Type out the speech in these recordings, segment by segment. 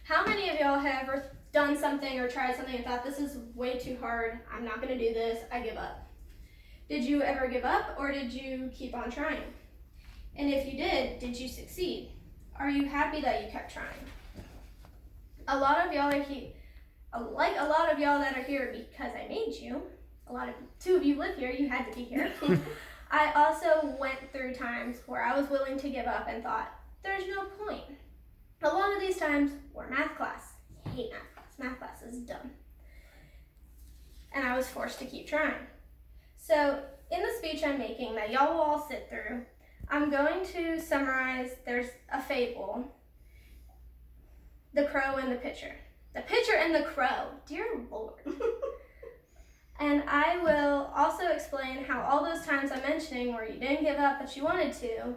How many of y'all have ever done something or tried something and thought, this is way too hard, I'm not going to do this, I give up? Did you ever give up, or did you keep on trying? And if you did you succeed? Are you happy that you kept trying? A lot of y'all are here, like a lot of y'all that are here because I made you. Two of you live here, you had to be here. I also went through times where I was willing to give up and thought, there's no point. A lot of these times were math class. I hate math class. Math class is dumb. And I was forced to keep trying. So in the speech I'm making that y'all will all sit through, I'm going to summarize, there's a fable, the crow and the pitcher. The pitcher and the crow, dear Lord. And I will also explain how all those times I'm mentioning where you didn't give up but you wanted to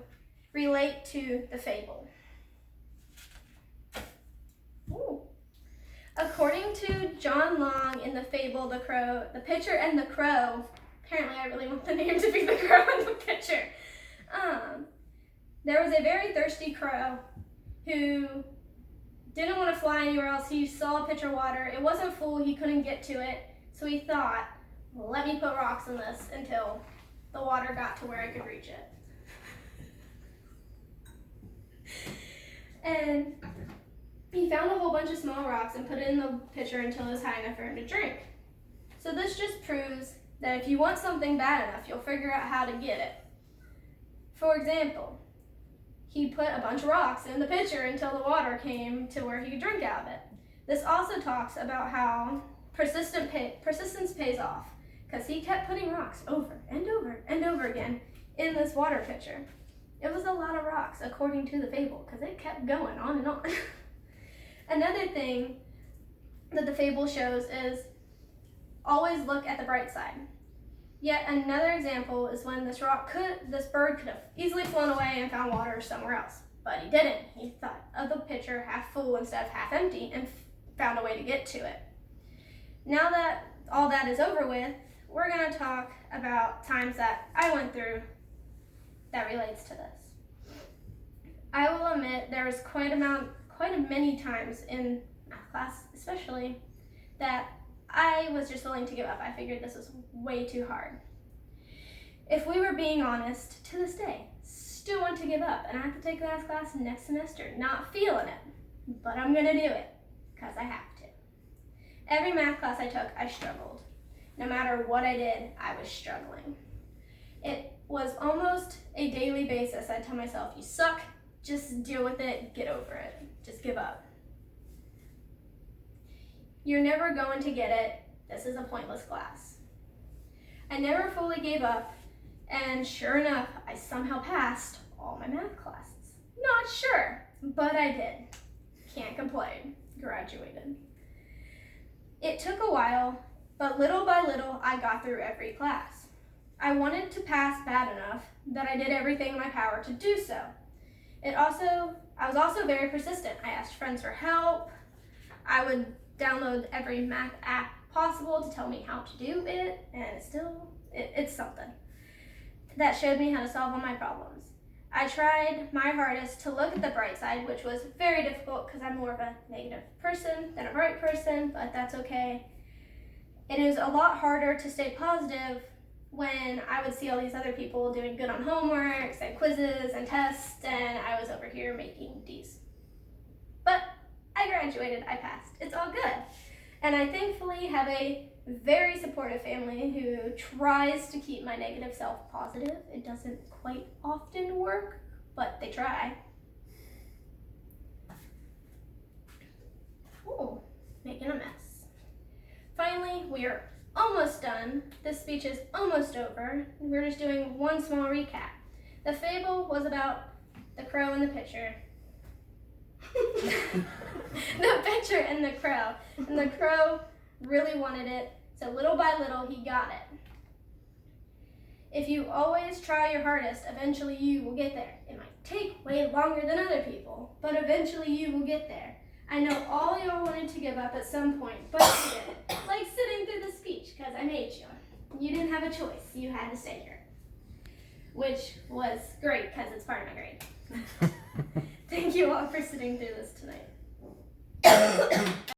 relate to the fable. Ooh. According to John Long in the fable, the pitcher and the crow, apparently I really want the name to be the crow and the pitcher. There was a very thirsty crow who didn't want to fly anywhere else. He saw a pitcher of water. It wasn't full, he couldn't get to it. So he thought, well, let me put rocks in this until the water got to where I could reach it. And he found a whole bunch of small rocks and put it in the pitcher until it was high enough for him to drink. So this just proves that if you want something bad enough, you'll figure out how to get it. For example, he put a bunch of rocks in the pitcher until the water came to where he could drink out of it. This also talks about how persistence pays off, because he kept putting rocks over and over and over again in this water pitcher. It was a lot of rocks, according to the fable, because it kept going on and on. Another thing that the fable shows is always look at the bright side. Yet another example is when this bird could have easily flown away and found water somewhere else, but he didn't. He thought of the pitcher half full instead of half empty and found a way to get to it. Now that all that is over with, we're going to talk about times that I went through that relates to this. I will admit there was quite many times in math class, especially, that I was just willing to give up. I figured this was way too hard. If we were being honest, to this day, still want to give up, and I have to take math class next semester, not feeling it, but I'm going to do it, because I have to. Every math class I took, I struggled. No matter what I did, I was struggling. It was almost a daily basis. I'd tell myself, you suck, just deal with it, get over it, just give up. You're never going to get it, this is a pointless class. I never fully gave up, and sure enough, I somehow passed all my math classes. Not sure, but I did. Can't complain, graduated. It took a while, but little by little, I got through every class. I wanted to pass bad enough that I did everything in my power to do so. I was also very persistent. I asked friends for help. I would download every math app possible to tell me how to do it, and it's something that showed me how to solve all my problems. I tried my hardest to look at the bright side, which was very difficult because I'm more of a negative person than a bright person, but that's okay. And it was a lot harder to stay positive when I would see all these other people doing good on homeworks and quizzes and tests, and I was over here making D's. But I graduated, I passed. It's all good. And I thankfully have a very supportive family who tries to keep my negative self positive. It doesn't quite often work, but they try. Ooh, making a mess. Finally, we are almost done. This speech is almost over. We're just doing one small recap. The fable was about the crow and the pitcher. The pitcher and the crow. And the crow really wanted it, so little by little he got it. If you always try your hardest, eventually you will get there. It might take way longer than other people, but eventually you will get there. I know all y'all wanted to give up at some point, but you didn't. Like sitting through the speech, because I made you. You didn't have a choice. You had to stay here. Which was great, because it's part of my grade. Thank you all for sitting through this tonight.